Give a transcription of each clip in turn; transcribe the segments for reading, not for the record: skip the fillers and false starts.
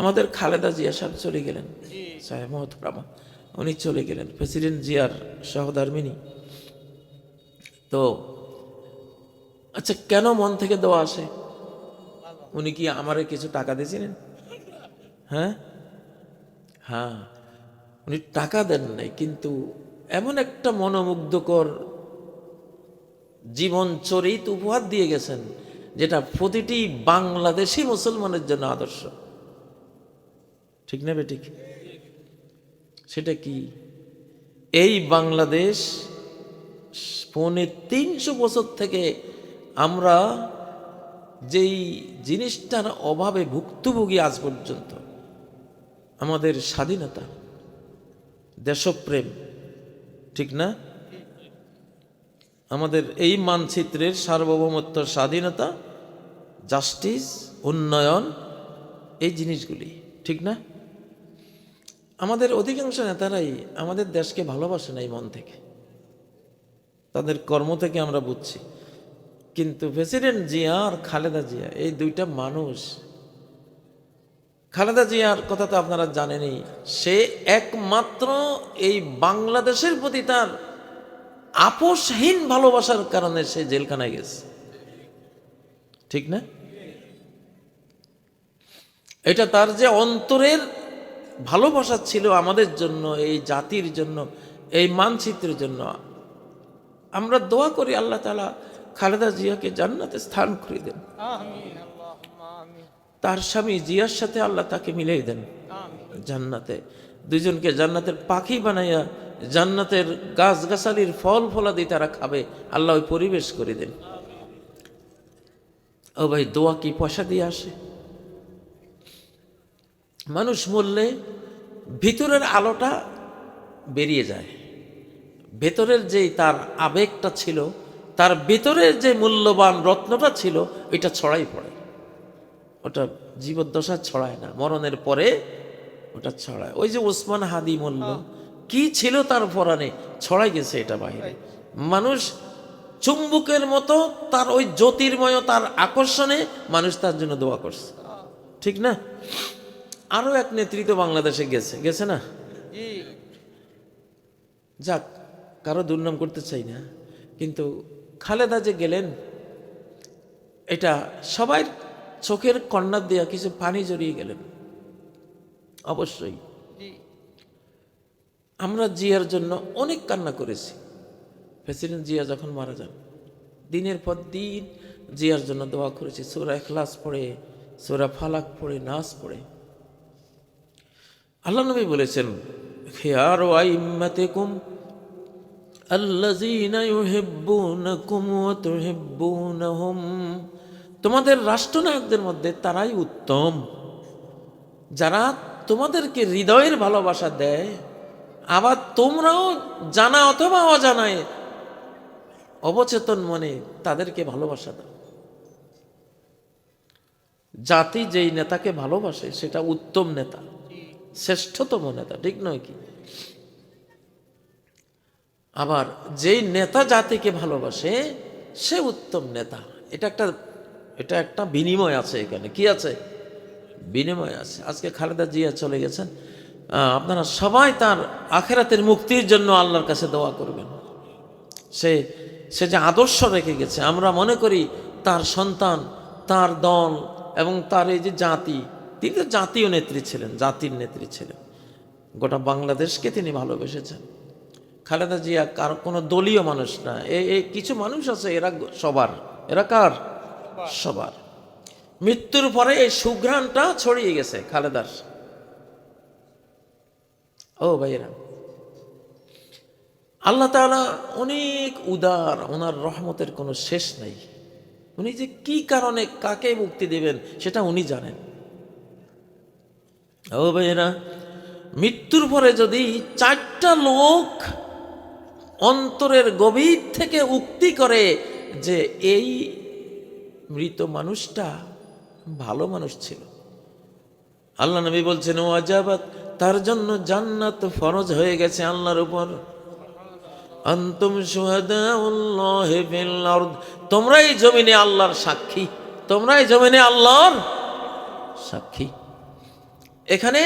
আমাদের খালেদা জিয়া সাহেব চলে গেলেন, সাহেব মোহতরামা, উনি চলে গেলেন, প্রেসিডেন্ট জিয়ার সহধর্মিনী। তো আচ্ছা, কেন মন থেকে দোয়া আসে? উনি কি আমারে কিছু টাকা দিয়েছিলেন? হ্যাঁ হ্যাঁ, উনি টাকা দেন নাই, কিন্তু এমন একটা মনোমুগ্ধকর জীবন চরিত উপহার দিয়ে গেছেন, যেটা প্রতিটি বাংলাদেশি মুসলমানের জন্য আদর্শ। ঠিক না বেঠিক? সেটা কি? এই বাংলাদেশ ৩৫০ বছর থেকে আমরা যেই জিনিসটার অভাবে ভুক্তভোগী আজ পর্যন্ত, আমাদের স্বাধীনতা, দেশপ্রেম, ঠিক না? আমাদের এই মানচিত্রের সার্বভৌমত্ব, স্বাধীনতা, জাস্টিস, উন্নয়ন, এই জিনিসগুলি, ঠিক না? আমাদের অধিকাংশ নেতারাই আমাদের দেশকে ভালোবাসে না এই মন থেকে, তাদের কর্ম থেকে আমরা বুঝছি। কিন্তু প্রেসিডেন্ট জিয়া আর খালেদা জিয়া, এই দুইটা মানুষ, খালেদা জিয়ার কথা তো আপনারা জানেনই, সে একমাত্র এই বাংলাদেশের প্রতি তার আপোষহীন ভালোবাসার কারণে সে জেলখানায় গেছে, ঠিক না? এটা তার যে অন্তরের ভালোবাসা ছিল আমাদের জন্য, এই জাতির জন্য, এই মানচিত্রের জন্য। আমরা দোয়া করি আল্লাহ তাআলা খালেদা জিয়াকে জান্নাতে স্থান করে দেন, তার স্বামী জিয়ার সাথে আল্লাহ তাকে মিলিয়ে দেন জান্নাতে, দুইজনকে জান্নাতের পাখি বানাইয়া জান্নাতের গাছগাছালির ফল ফলাদি তারা খাবে, আল্লাহ ওই পরিবেশ করে দেন। ও ভাই, দোয়া কি পয়সা দিয়ে আসে? মানুষ মরলে ভিতরের আলোটা বেরিয়ে যায়, ভেতরের যে তার আবেগটা ছিল, তার ভেতরের যে মূল্যবান রত্নটা ছিল, এটা ছড়াই পড়ে। ওটা জীবদ্দশা ছড়ায় না, মরণের পরে ওটা ছড়ায়। ওই যে ওসমান হাদি মূল্য কি ছিল তার পরাণে, ছড়াই গেছে এটা বাইরে। মানুষ চুম্বকের মতো তার ওই জ্যোতির্ময়, তার আকর্ষণে মানুষ তার জন্য দোয়া করছে, ঠিক না? আরো এক নেতৃত্ব বাংলাদেশে গেছে, গেছে না? যাক, কারো দুর্নাম করতে চাই না, কিন্তু খালেদা যে গেলেন, এটা সবাই চোখের কর্নার দিয়া কিছু পানি জড়িয়ে গেলেন। অবশ্যই আমরা জিয়ার জন্য অনেক কান্না করেছি। প্রেসিডেন্ট জিয়া যখন মারা যান, দিনের পর দিন জিয়ার জন্য দোয়া করেছি, সূরা ইখলাস পড়ে, সূরা ফালাক পড়ে, নাস পড়ে। আল্লাহ নবী বলেছেন, খিয়ারু আইম্মাতিকুম আল্লাযীনা ইউহিব্বুনাকুম ওয়া তুহিব্বুনাহুম, তোমাদের রাষ্ট্রনায়কদের মধ্যে তারাই উত্তম যারা তোমাদেরকে হৃদয়ের ভালোবাসা দেয়, আবার তোমরাও জানা অথবা অজানায় অবচেতন মনে তাদেরকে ভালোবাসা দাও। জাতি যেই নেতাকে ভালোবাসে সেটা উত্তম নেতা, শ্রেষ্ঠতম নেতা, ঠিক নয় কি? আবার যেই নেতা জাতিকে ভালোবাসে সে উত্তম নেতা। এটা একটা বিনিময় আছে এখানে। কি আছে? বিনিময় আছে। আজকে খালেদা জিয়া চলে গেছেন, আপনারা সবাই তার আখেরাতের মুক্তির জন্য আল্লাহর কাছে দোয়া করবেন। সে যে আদর্শ রেখে গেছে, আমরা মনে করি তার সন্তান, তার দল এবং তার এই যে জাতি, তিনি তো জাতীয় নেত্রী ছিলেন, জাতির নেত্রী ছিলেন, গোটা বাংলাদেশকে তিনি ভালোবেসেছেন। খালেদা জিয়া কার কোনো দলীয় মানুষ না, কিছু মানুষ আছে এরা সবার, এরা কার? সবার। মৃত্যুর পরে এই সুঘ্রাণটা ছড়িয়ে গেছে খালেদার। ও ভাইয়েরা, আল্লাহ তাআলা অনেক উদার, ওনার রহমতের কোনো শেষ নাই। উনি যে কি কারণে কাকে মুক্তি দেবেন সেটা উনি জানেন। ও ভাইয়েরা, মৃত্যুর পরে যদি 4টা লোক অন্তরের গভীর থেকে উক্তি করে যে এই মৃত মানুষটা ভালো মানুষ ছিল, আল্লাহ নবী বলছেন ওয়াজাবাত, তার জন্য জান্নাত ফরজ হয়ে গেছে আল্লাহর উপর। আনতুম শুহাদাউল্লাহি ফিল আরদ, তোমরাই জমিনে আল্লাহর সাক্ষী, তোমরাই জমিনে আল্লাহর সাক্ষী। এখানে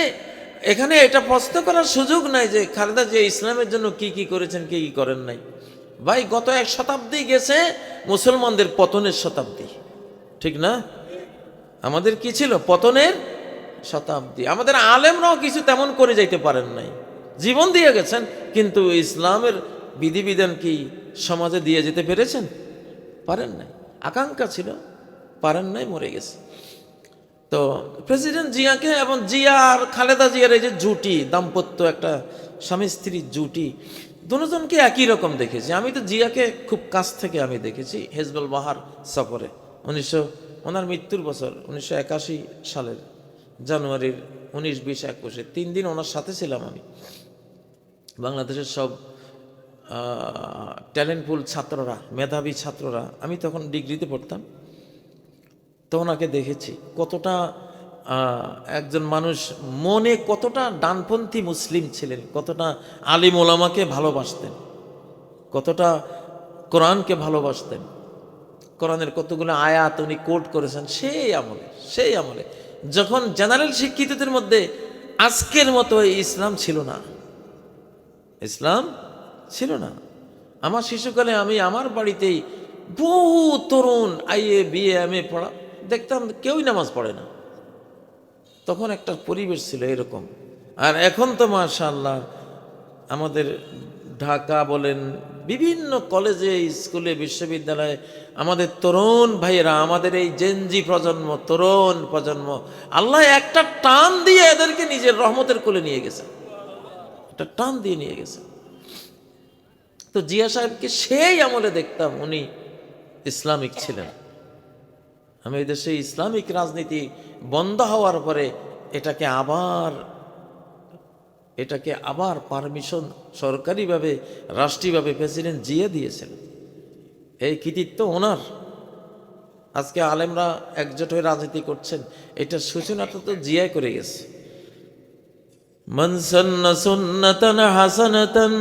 এখানে এটা প্রশ্ন করার সুযোগ নাই যে খালেদা জিয়া ইসলামের জন্য কি কি করেছেন, কি কি করেন নাই। ভাই, গত 1 শতাব্দী গেছে মুসলমানদের পতনের শতাব্দী, ঠিক না? আমাদের কি ছিল? পতনের শতাব্দী। আমাদের আলেমরাও কিছু তেমন করে যাইতে পারেন নাই, জীবন দিয়ে গেছেন, কিন্তু ইসলামের বিধিবিধান কি সমাজে দিয়ে যেতে পেরেছেন? পারেন নাই। আকাঙ্ক্ষা ছিল, পারেন নাই, মরে গেছে। তো প্রেসিডেন্ট জিয়াকে এবং জিয়া আর খালেদা জিয়ার এই যে জুটি, দাম্পত্য, একটা স্বামী স্ত্রীর জুটি, দুজনকে একই রকম দেখেছি। আমি তো জিয়াকে খুব কাছ থেকে আমি দেখেছি হেজবুল বাহার সফরে, ওনার মৃত্যুর বছর 1981 সালের জানুয়ারির 19, 20, 21 3 দিন ওনার সাথে ছিলাম আমি। বাংলাদেশের সব ট্যালেন্টফুল ছাত্ররা, মেধাবী ছাত্ররা, আমি তখন ডিগ্রিতে পড়তাম, তো ওনাকে দেখেছি কতটা একজন মানুষ মনে কতটা ডানপন্থী মুসলিম ছিলেন, কতটা আলিম ওলামাকে ভালোবাসতেন, কতটা কোরআনকে ভালোবাসতেন, কোরআনের কতগুলো আয়াত উনি কোট করেছেন সেই আমলে যখন জেনারেল শিক্ষিতদের মধ্যে আজকের মতো ইসলাম ছিল না, ইসলাম ছিল না। আমার শিশুকালে আমি আমার বাড়িতেই বহু তরুণ আইএ, বিএ, এমএ পড়া দেখতাম, কেউই নামাজ পড়ে না। তখন একটা পরিবেশ ছিল এরকম। আর এখন তো মাশাআল্লাহ আমাদের ঢাকা বলেন, বিভিন্ন কলেজে, স্কুলে, বিশ্ববিদ্যালয়ে আমাদের তরুণ ভাইয়েরা, আমাদের এই জেনজি প্রজন্ম, তরুণ প্রজন্ম, আল্লাহ একটা টান দিয়ে এদেরকে নিজের রহমতের কোলে নিয়ে গেছে, একটা টান দিয়ে নিয়ে গেছে। তো জিয়া সাহেবকে সেই আমলে দেখতাম উনি ইসলামিক ছিলেন। আমি এই দেশে ইসলামিক রাজনীতি বন্ধ হওয়ার পরে এটাকে আবার পারমিশন সরকারিভাবে, রাষ্ট্রীয়ভাবে প্রেসিডেন্ট জিয়া দিয়েছেন। এই কৃতিত্ব ওনার। আজকে আলেমরা একজোট হয়ে রাজনীতি করছেন, এটার সূচনাটা তো জিয়া করে গেছে। মান সান্না সুন্নাতান হাসানাতান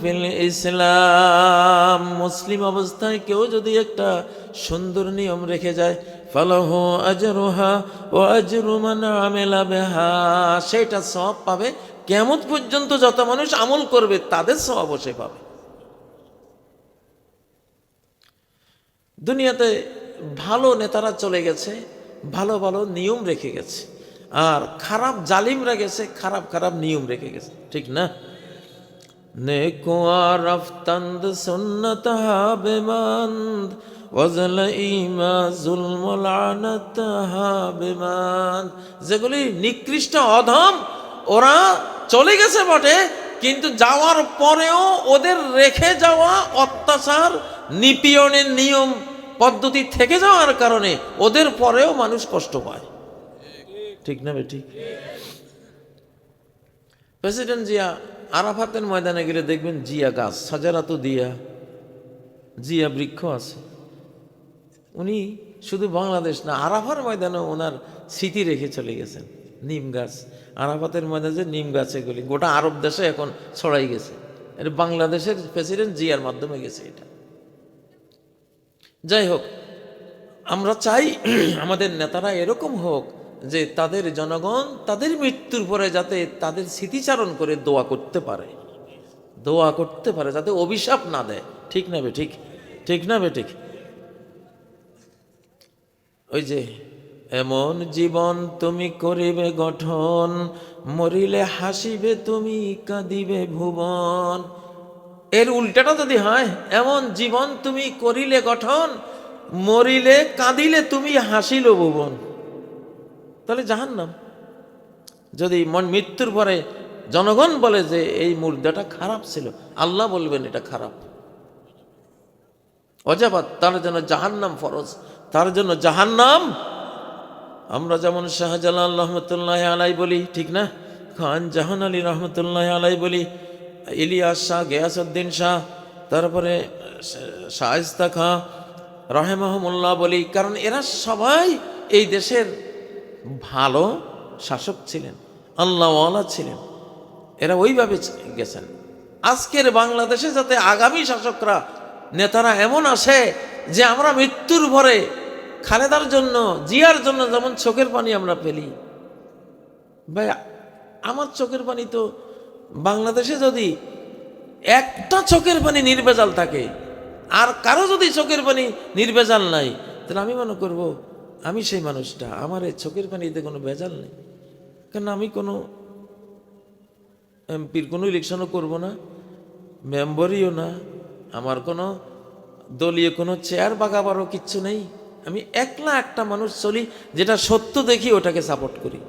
ফিল ইসলাম, মুসলিম অবস্থায় কেউ যদি একটা সুন্দর নিয়ম রেখে যায়, ফালাহু আজরুহা ওয়া আজরু মান আমিলা বিহা, সেটা সওয়াব পাবে। কিয়ামত পর্যন্ত যত মানুষ আমল করবে তাদের সওয়াব সে পাবে। দুনিয়াতে ভালো নেতারা চলে গেছে, ভালো ভালো নিয়ম রেখে গেছে, আর খারাপ জালিমরা গেছে, খারাপ খারাপ নিয়ম রেখে গেছে, ঠিক না? নেকো আরফতান্দ সুন্নতহা বেমান্দ ওয়াজল ইমা জুলমুল আনাতহা বেমান্দ, যেগুলি নিকৃষ্ট অধম, ওরা চলে গেছে বটে, কিন্তু যাওয়ার পরেও ওদের রেখে যাওয়া অত্যাচার, নিপীড়নের নিয়ম পদ্ধতি থেকে যাওয়ার কারণে ওদের পরেও মানুষ কষ্ট পায়, ঠিক না বেঠিক? প্রেসিডেন্ট জিয়া আরাফাতের ময়দানে গেলে দেখবেন জিয়া গাছ, সাজারাতু দিয়া, জিয়া বৃক্ষ আছে। উনি শুধু বাংলাদেশ না, আরাফার ময়দানে ওনার স্মৃতি রেখে চলে গেছেন। নিম গাছ, আরাফাতের ময়দানে নিম গাছ, এগুলি গোটা আরব দেশে এখন ছড়াই গেছে। এটা বাংলাদেশের প্রেসিডেন্ট জিয়ার মাধ্যমে গেছে এটা। যাই হোক, আমরা চাই আমাদের নেতারা এরকম হোক যে তাদের জনগণ তাদের মৃত্যুর পরে যাতে তাদের স্মৃতিচারণ করে দোয়া করতে পারে, যাতে অভিশাপ না দেয়, ঠিক না বেঠিক? ঠিক না বেঠিক? ওই যে এমন জীবন তুমি করিবে গঠন, মরিলে হাসিবে তুমি, কাঁদিবে ভুবন। এর উল্টাটা যদি হয়, এমন জীবন তুমি করিলে গঠন, মরিলে কাঁদিলে তুমি, হাসিল ভুবন, তাহলে জাহান্নাম। যদি মৃত্যুর পরে জনগণ বলে যে এই মুর্দাটা খারাপ ছিল, আল্লাহ বলবেন এটা খারাপ, অজাবাত, তার জন্য জাহান্নাম ফরজ, তার জন্য জাহান্নাম। আমরা যেমন শাহজালাল রহমতুল্লাহ আলাই বলি, ঠিক না? খান জাহান আলী রহমতুল্লাহ আলাই বলি, ইলিয়াস শাহ, গিয়াসউদ্দিন শাহ, তারপরে শায়েস্তা খাঁ রহেমাহুমুল্লাহ বলি, কারণ এরা সবাই এই দেশের ভালো শাসক ছিলেন, আল্লাহওয়ালা ছিলেন, এরা ওইভাবে গেছেন। আজকের বাংলাদেশে যাতে আগামী শাসকরা, নেতারা এমন আসে যে আমরা মৃত্যুর পরে খালেদার জন্য, জিয়ার জন্য যেমন চোখের পানি আমরা ফেলি, ভাই আমার চোখের পানি তো বাংলাদেশে যদি একটা চোখের পানি নির্ভেজাল থাকে আর কারো যদি চোখের পানি নির্ভেজাল নাই, তাহলে আমি মনে করব আমি সেই মানুষটা, আমার এই চোখের পানিতে কোনো ভেজাল নেই। কারণ আমি কোনো এমপির কোনো ইলেকশনও করব না, মেম্বারিও না, আমার কোনো দলীয় কোনো চেয়ার বাগাবারও কিচ্ছু নেই। আমি একলা একটা মানুষ চলি, যেটা সত্য দেখি ওটাকে সাপোর্ট করি,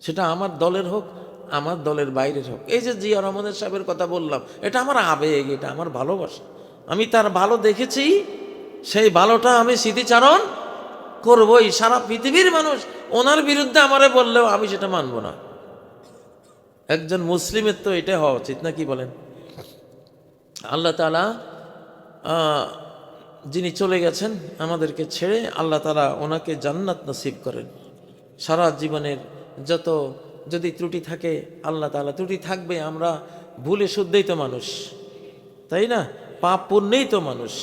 সেটা আমার দলের হোক, আমার দলের বাইরের হোক। এই যে জিয়া রহমানের সাহেবের কথা বললাম, এটা আমার আবেগ, এটা আমার ভালোবাসা। আমি তার ভালো দেখেছি, সেই ভালোটা আমি স্মৃতিচারণ করবই। সারা পৃথিবীর মানুষ ওনার বিরুদ্ধে আমারে বললেও আমি সেটা মানব না। একজন মুসলিমের তো এটা হওয়া উচিত, না কি বলেন? আল্লাহ তাআলা যিনি চলে গেছেন আমাদেরকে ছেড়ে, আল্লাহ তাআলা ওনাকে জান্নাত নসিব করেন। সারা জীবনের যত যদি ত্রুটি থাকে, আল্লাহ তাআলা, ত্রুটি থাকবে, আমরা ভুলে শুদ্ধই তো মানুষ, তাই না? পাপ পুণ্যেই তো মানুষ।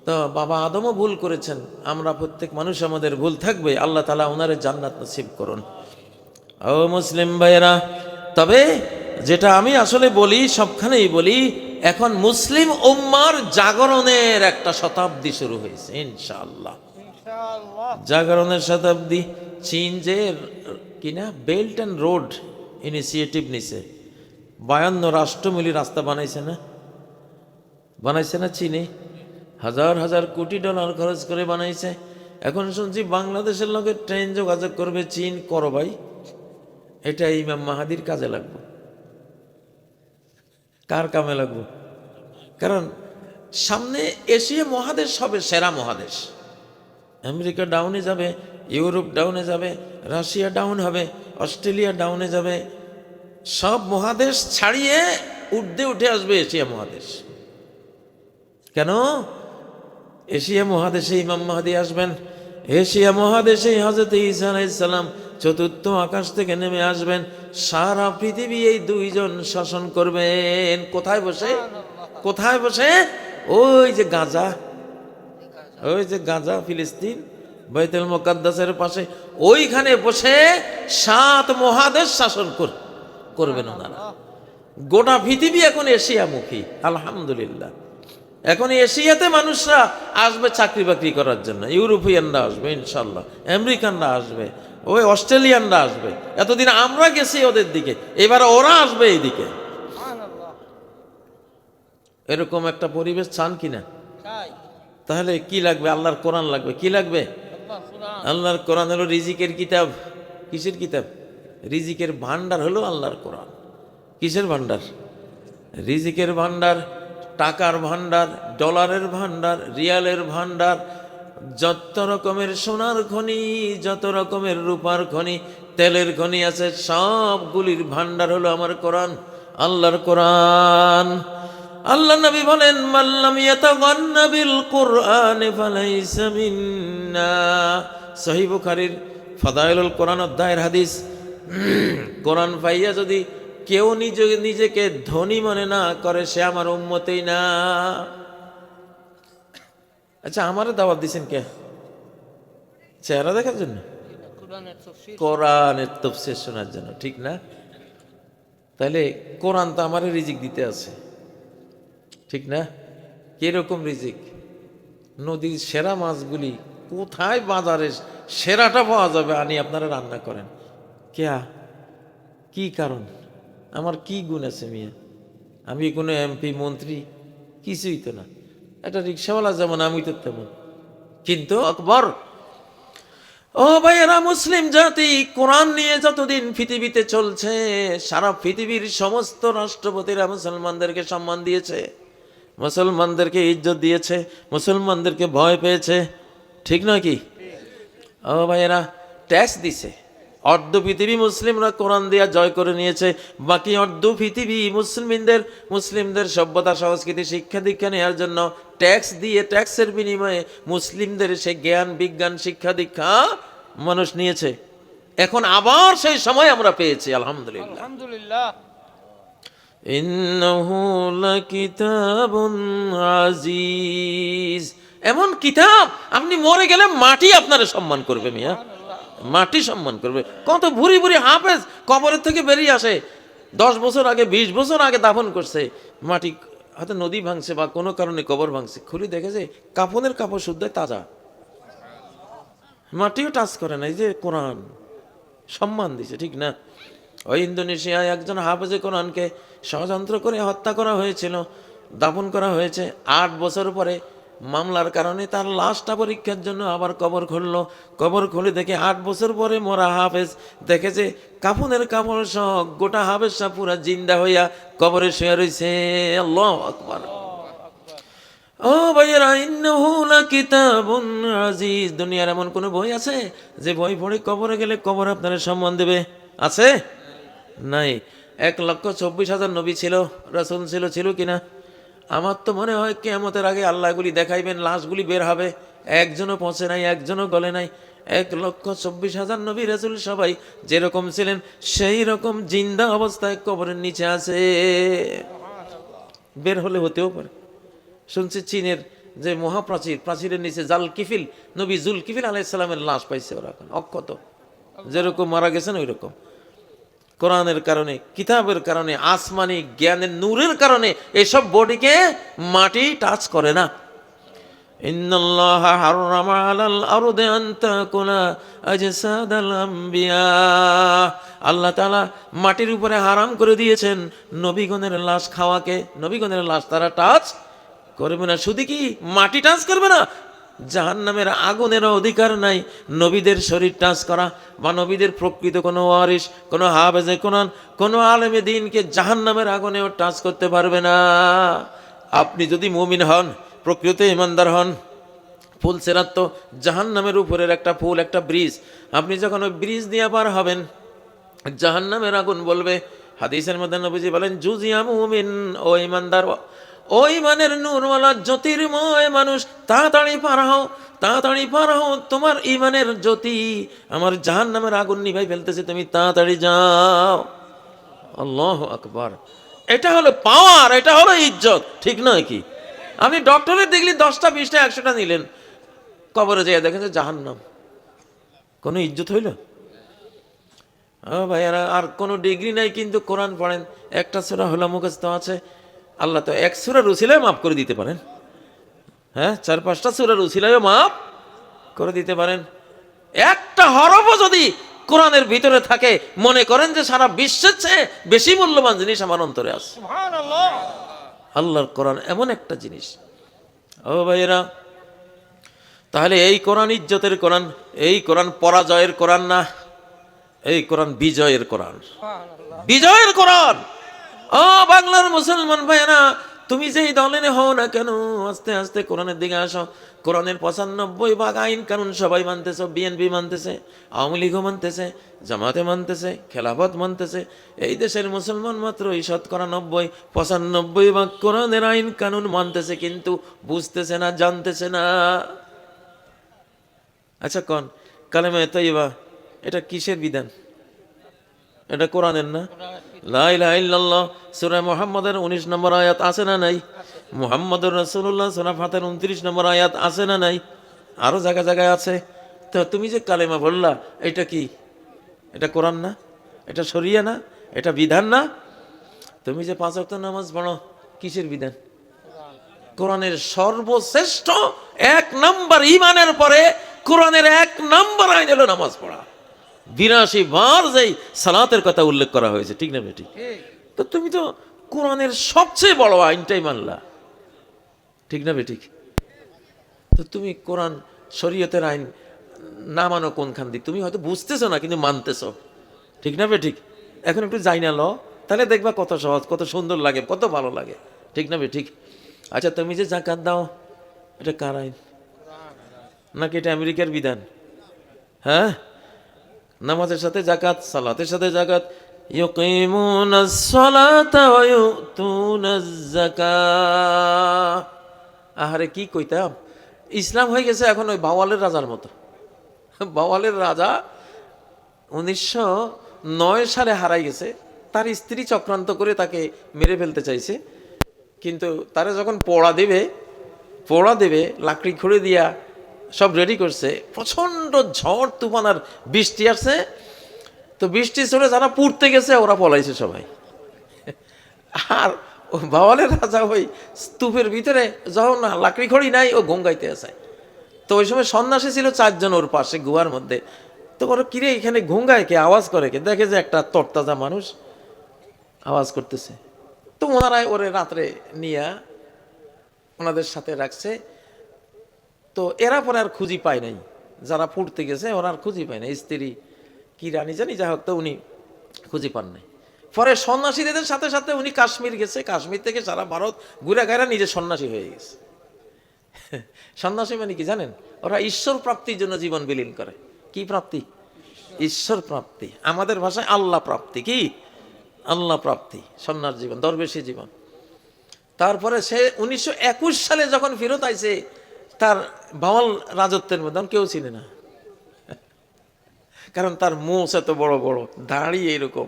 তো বাবা আদমও ভুল করেছেন, আমরা প্রত্যেক মানুষ, আমাদের ভুল থাকবে। আল্লাহ তাআলা ওনারে জান্নাত নসিব করুন। ও মুসলিম ভাইয়েরা, তবে যেটা আমি আসলে বলি, সবখানেই বলি, এখন মুসলিম উম্মার জাগরণের একটা শতাব্দী শুরু হয়েছে ইনশাআল্লাহ। জাগরণের শতাব্দী। চীন যে কিনা বেল্ট অ্যান্ড রোড ইনিশিয়েটিভ নিছে, 52 রাষ্ট্র মিলি রাস্তা বানাইছে না? বানাইছে না চীনে? হাজার হাজার কোটি ডলার খরচ করে বানাইছে। এখন শুনছি বাংলাদেশের লোকের ট্রেন যোগাযোগ করবে চীন। করো ভাই, এটা ইমাম মাহাদির কাজে লাগবে। কার কামে লাগবে? কারণ সামনে এশিয়া মহাদেশ হবে সেরা মহাদেশ। আমেরিকা ডাউনে যাবে, ইউরোপ ডাউনে যাবে, রাশিয়া ডাউন হবে, অস্ট্রেলিয়া ডাউনে যাবে। সব মহাদেশ ছাড়িয়ে উঠতে উঠে আসবে এশিয়া মহাদেশ। কেন? এশিয়া মহাদেশে ইমাম মাহদী আসবেন, এশিয়া মহাদেশে হযরত ঈসা আলাইহিস সালাম চতুর্থ আকাশ থেকে নেমে আসবেন। সারা পৃথিবী এই দুইজন শাসন করবেন। কোথায় বসে? কোথায় বসে? ওই যে গাজা, ওই যে গাজা, ফিলিস্তিন, বাইতুল মুকাদ্দাসের পাশে, ওইখানে বসে 7 মহাদেশ শাসন করবেন ওনারা। গোটা পৃথিবী এখন এশিয়ামুখী, আলহামদুলিল্লাহ। এখন এশিয়াতে মানুষরা আসবে চাকরি বাকরি করার জন্য, ইউরোপিয়ানরা আসবে ইনশাল্লাহ, আমেরিকানরা আসবে, ওই অস্ট্রেলিয়ানরা আসবে। এতদিন আমরা গেছি ওদের দিকে, এবার ওরা আসবে এইদিকে। এরকম একটা পরিবেশ চান কিনা? তাহলে কি লাগবে? আল্লাহর কোরআন লাগবে। কি লাগবে? আল্লাহর কোরআন হলো রিজিকের কিতাব। কিসের কিতাব? রিজিকের ভান্ডার হলো আল্লাহর কোরআন। কিসের ভান্ডার? রিজিকের ভান্ডার, টাকার ভান্ডার, ডলারের ভান্ডার, রিয়ালের ভান্ডার, যত রকমের সোনার খনি, যত রকমের রূপার খনি, তেলের খনি আছে, সবগুলির ভান্ডার হলো আমার কোরআন, আল্লাহর কোরআন। আল্লাহ নবী বলেন, মাল্লাম ইয়াতাগান্না বিল কুরআন ফালাইসা মিন্না। সহিহ বুখারীর ফাদাইলুল কোরআন অধ্যায়ের হাদিস। কোরআন পাইয়া যদি কেউ নিজেকে ধনী মনে না করে, সে আমার উম্মতেই না। আচ্ছা, আমারে দাওয়াত দিছেন কে? চেহারা দেখার জন্য? কোরআনের তাফসীর শোনার জন্য, ঠিক না? তাহলে কোরআন তো আমারে রিজিক দিতে আছে, ঠিক না? কিরকম রিজিক? নদীর সেরা মাছগুলি কোথায় বাজারে সেরাটা পাওয়া যাবে, আনি আপনারা রান্না করেন। কি কারণ? আমার কি গুণ আছে মিয়া? আমি কোনো এমপি মন্ত্রী কিছুই তো না, একটা রিক্সাওয়ালা যেমন আমি তো তেমন। কিন্তু আকবর, ও ভাইয়েরা, মুসলিম জাতি কোরআন নিয়ে যতদিন পৃথিবীতে চলছে, সারা পৃথিবীর সমস্ত রাষ্ট্রপতিরা মুসলমানদেরকে সম্মান দিয়েছে, মুসলমানদেরকে ইজ্জত দিয়েছে, মুসলমানদেরকে ভয় পেয়েছে, ঠিক নয় কি? ও ভাইয়েরা, ট্যাক্স দিছে। অর্ধ পৃথিবী মুসলিমরা কোরআন দিয়া জয় করে নিয়েছে, বাকি অর্ধ পৃথিবী মুসলিমদের সভ্যতা, সংস্কৃতি, শিক্ষা দীক্ষা নেওয়ার জন্য ট্যাক্স দিয়ে, ট্যাক্সের বিনিময়ে মুসলিমদের সে জ্ঞান, বিজ্ঞান, শিক্ষা দীক্ষা মানুষ নিয়েছে। এখন আবার সেই সময় আমরা পেয়েছি, আলহামদুলিল্লাহ। আলহামদুলিল্লাহ। ইন্নাহু লাকিতাবুন আজিজ, এমন কিতাব আপনি মরে গেলে মাটি আপনারে সম্মান করবে মিয়া। মাটি সম্মান করবে। কত ভুরি ভুরি হাফেজ কবরের থেকে বেরিয়ে আসে, 10 বছর আগে 20 বছর আগে দাফন করছে, মাটি হয়তো নদী ভাঙছে বা কোনো কারণে কবর ভাঙছে, খুলে দেখেছে কাফনের কাপড় শুদ্ধ তাজা, মাটিও টাচ করে না। এই যে কোরআন সম্মান দিছে, ঠিক না? ওই ইন্দোনেশিয়ায় একজন হাফেজে কোরআনকে ষড়যন্ত্র করে হত্যা করা হয়েছিল, দাফন করা হয়েছে। 8 বছর পরে মামলার কারণে তার লাশটা পরীক্ষার জন্য আবার কবর খুললো। কবর খুলে দেখে 8 বছর পরে মরা হাফেজ দেখেছে কাফনের কাপড় সহ গোটা হাফেজটা পুরা জিন্দা হইয়া কবরে শুয়ে রয়েছে। আল্লাহু আকবার। ও ভাইয়েরা, ইন্নাহু লাকিতাবুন আজিজ। দুনিয়ার এমন কোন বই আছে যে বই পড়ে কবরে গেলে কবর আপনার সম্মান দেবে? আছে? নাই। 1,24,000 নবী ছিল, রাসূল ছিল, ছিল কিনা? আমার তো মনে হয় কিয়ামতের আগে আল্লাহ এগুলি দেখাইবেন, লাশগুলি বের হবে, একজনও পৌঁছে নাই, একজনও গলে নাই। 1,24,000 নবী রাসূল সবাই যেরকম ছিলেন সেই রকম জিন্দা অবস্থায় কবরের নিচে আছে। বের হলে হতেও পারে। শুনছি চীনের যে মহাপ্রাচীর, প্রাচীরের নিচে জাল কিফিল, নবী জুল কিফিল আলাইহিস সালামের লাশ পাইছে ওরা, এখন অক্ষত, যেরকম মারা গেছেন ওই রকম। কোরআনের কারণে, কিতাবের কারণে, আসমানি জ্ঞানের নূরের কারণে এসব বডিকে মাটি টাচ করে না। ইন্নাল্লাহা হাররামা আলাল আরদি আন তাকুলা আজসাদাল আমবিয়া। আল্লাহ তাআলা মাটির উপরে হারাম করে দিয়েছেন নবীগণের লাশ খাওয়াকে। নবীগণের লাশ তারা টাচ করবে না। শুধু কি মাটি টাচ করবে না, জাহান্নামের আগুনের অধিকার নাই নবীদের শরীর টাচ করা, বা নবীদের প্রকৃত কোনো ওয়ারিস, কোনো হাফেজে কোরআন, কোনো আলেমে দ্বীনকে জাহান্নামের আগুনেও টাচ করতে পারবে না। আপনি যদি মুমিন হন, প্রকৃত ইমানদার হন, ফুল সেরাত তো জাহান্নামের উপরের একটা ফুল, একটা ব্রিজ। আপনি যখন ওই ব্রিজ দিয়ে পার হবেন, জাহান্নামের আগুন বলবে। হাদিসের মধ্যে নবীজি বলেন, জুজিয়া মুমিন, ও ইমানদার, ও ইমানের নূরওয়ালা জ্যোতির্ময় মানুষ, তাড়াতাড়ি পার হও, তাড়াতাড়ি পার হও, তোমার ইমানের জ্যোতি আমার জাহান্নামের আগুন নিভাই ফেলতেছে, তুমি তাড়াতাড়ি যাও। আল্লাহু আকবার। এটা হলো পাওয়ার, এটা হলো ইজ্জত, ঠিক নয় কি? আপনি ডক্টরের দেখলি 10টা 20টা 100টা নিলেন, কবরে যেয়ে দেখেন যে জাহান্নাম, কোনো ইজ্জত হইল? ও ভাইয়ারা, আর কোনো ডিগ্রি নাই কিন্তু কোরআন পড়েন, একটা সূরা হলো মুখস্থ আছে। আল্লাহ তো এক সূরার উসিলায় মাফ করে দিতে পারেন, হ্যাঁ, 4-5টা সূরার উসিলায়ও মাফ করে দিতে পারেন। একটা হরফও যদি কোরআনের ভিতরে থাকে, মনে করেন যে সারা বিশ্বের চেয়ে বেশি মূল্যবান জিনিস আমার অন্তরে আছে। আল্লাহর কোরআন এমন একটা জিনিস। ও ভাইয়েরা, তাহলে এই কোরআন ইজ্জতের কোরআন, এই কোরআন পরাজয়ের কোরআন না, এই কোরআন বিজয়ের কোরআন, বিজয়ের কোরআন। ও বাংলার মুসলমান ভাইয়েরা, তুমি যেই দলের হও না কেন, আস্তে আস্তে কোরআনের দিকে আসো। কোরআনের 95 ভাগ আইন কানুন সবাই মানতেছে, বিএনপি মানতেছে, আওয়ামী লীগও মানতেছে, জামাতে মানতেছে, খেলাফত মানতেছে। এই দেশের মুসলমান মাত্র এই 95 ভাগ কোরআনের আইন কানুন মানতেছে, কিন্তু বুঝতেছে না, জানতেছে না। আচ্ছা কোন কালেমা তৈয়বা এটা কিসের বিধান? এটা কোরআনের না? লা ইলাহা ইল্লাল্লাহ সূরা মুহাম্মাদের 19 নম্বর আয়াত আছে না নাই? মুহাম্মাদুর রাসূলুল্লাহ সূরা ফাতিহার 29 নম্বর আয়াত আছে না নাই? আরো জায়গা জায়গায় আছে। তো তুমি যে কালেমা বললা, এটা কি? এটা কোরআন না? এটা শরিয়া না? এটা বিধান না? তুমি যে 5 ওয়াক্ত নামাজ পড়ো, কিসের বিধান? কোরআনের সর্বশ্রেষ্ঠ 1 নম্বর ঈমানের পরে কোরআনের 1 নম্বর আইন হলো নামাজ পড়া। 82 বার যেই সালাতের কথা উল্লেখ করা হয়েছে, ঠিক না বেটি? তো তুমি তো কোরআনের সবচেয়ে বড় আইনটাই মানলা, ঠিক না বেটি? তো তুমি কোরআন শরীয়তের আইন না মানো কোনখান দিয়ে? তুমি হয়তো বুঝতেছো না, কিন্তু মানতেছো, ঠিক না বেটি? এখন একটু যাই না ল, তাহলে দেখবা কত সহজ, কত সুন্দর লাগে, কত ভালো লাগে, ঠিক না বেটি? আচ্ছা, তুমি যে যাকাত দাও, এটা কার আইন? নাকি এটা আমেরিকার বিধান? হ্যাঁ, নামাজের সাথে জাকাত, সালাতের সাথে জাকাত। ইউকিমুনাস সালাতা ওয়া ইউতুনাজ যাকাত। আহারে কি কইতাম, ইসলাম হয়ে গেছে এখন ওই বাওয়ালের রাজার মতো। বাওয়ালের রাজা 1909 সালে হারাই গেছে, তার স্ত্রী চক্রান্ত করে তাকে মেরে ফেলতে চাইছে, কিন্তু তারা যখন পোড়া দেবে লাকড়ি খুঁড়ে দিয়া সব রেডি করছে, প্রচণ্ড ঝড় তুফান আর বৃষ্টি আসছে। তো বৃষ্টি চলে যারা পুড়তে গেছে ওরা পলাইছে সবাই। আর বাওয়ালের রাজা ওই স্তূপের ভিতরে যখন লাকড়ি খড়ি নাই ও গঙ্গাইতে আছে। তো ওই সময় সন্ন্যাসী ছিল 4 জন ওর পাশে গুহার মধ্যে। তো ওরা কিরে এখানে ঘুঙ্গায় কে, আওয়াজ করে কে, দেখে যে একটা তরতাজা মানুষ আওয়াজ করতেছে। তো ওনারাই ওরে রাত্রে নিয়ে ওনাদের সাথে রাখছে। তো এরা পরে আর খুঁজি পায় নাই, যারা ফুটতে গেছে ওরা আর খুঁজি পায় না, স্ত্রী কি রানী জানি, যা হোক, তো উনি খুঁজি পান নাই। পরে সন্ন্যাসীদের সাথে সাথে উনি কাশ্মীর গেছে, কাশ্মীর থেকে সারা ভারত ঘুরে গায়রা নিজে সন্ন্যাসী হয়ে গেছে। সন্ন্যাসী মানে কি জানেন? ওরা ঈশ্বর প্রাপ্তির জন্য জীবন বিলীন করে। কি প্রাপ্তি? ঈশ্বর প্রাপ্তি। আমাদের ভাষায় আল্লাহ প্রাপ্তি। কি আল্লাহ প্রাপ্তি? সন্ন্যাস জীবন, দরবেশী জীবন। তারপরে সে 1921 সালে যখন ফেরত আইছে, তার বাওয়াল রাজত্বের মধ্যে কেউ চিনে না, কারণ তার মুখ এত বড় বড়, দাড়ি এইরকম,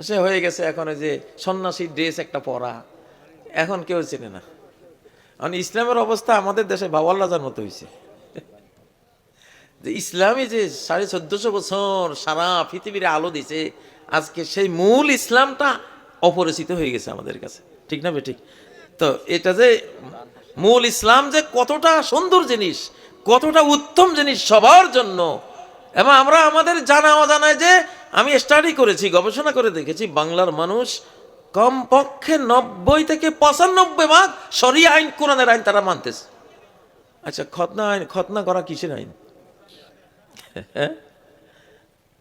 সে হয়ে গেছে এখন যে সন্ন্যাসী ড্রেস একটা পরা, এখন কেউ চিনে না। কারণ ইসলামের অবস্থা আমাদের দেশে বাওয়াল রাজার মতো হয়েছে। যে ইসলামী যে 1450 বছর সারা পৃথিবীর আলো দিছে, আজকে সেই মূল ইসলামটা অপরিচিত হয়ে গেছে আমাদের কাছে। ঠিক না বেঠিক? তো এটা যে মূল ইসলাম যে কতটা সুন্দর জিনিস, কতটা উত্তম জিনিস সবার জন্য, এবং আমরা আমাদের জানা অজানায় যে আমি স্টাডি করেছি, গবেষণা করে দেখেছি, বাংলার মানুষ কমপক্ষে 90 থেকে 95% শরিয়া আইন, কোরআনের আইন তারা মানতেছে। আচ্ছা, খতনা আইন, খতনা করা কিসের আইন?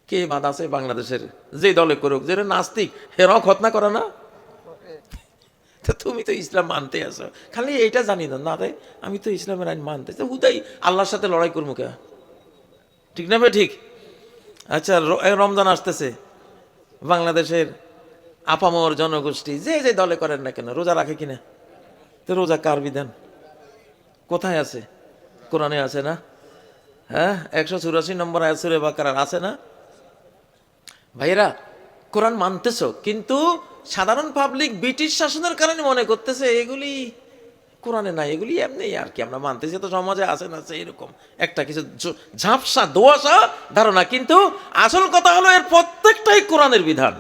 কে বাদ আছে বাংলাদেশের? যে দলে করুক, যে নাস্তিক হেরাও খতনা করে না? তো তুমি তো ইসলাম মানতে আসো, খালি এইটা জানি না, না রে আমি তো ইসলামের আইন মানতে, হুদাই আল্লাহর সাথে লড়াই করবো কে? ঠিক না ভাই? ঠিক। আচ্ছা, রমজান আসতেছে, বাংলাদেশের আপামর জনগোষ্ঠী যে যে দলে করেন না কেন রোজা রাখে কিনা? তো রোজা কার বিধান? কোথায় আছে? কোরআনে আছে না? হ্যাঁ, 184 নম্বর আয়াত সূরা বাকারার আছে না? ভাইরা, কোরআন মানতেছো, কিন্তু সাধারণ পাবলিক ব্রিটিশ শাসনের কারণে মনে করতেছে এগুলি কোরআনে নাই, এগুলি এমনি আর কি, আমরা মানতেছি, তো সমাজে আছে না এরকম একটা কিছু ঝাপসা দোয়াশা ধারণা। কিন্তু আসল কথা হলো এর প্রত্যেকটাই কোরআনের বিধান।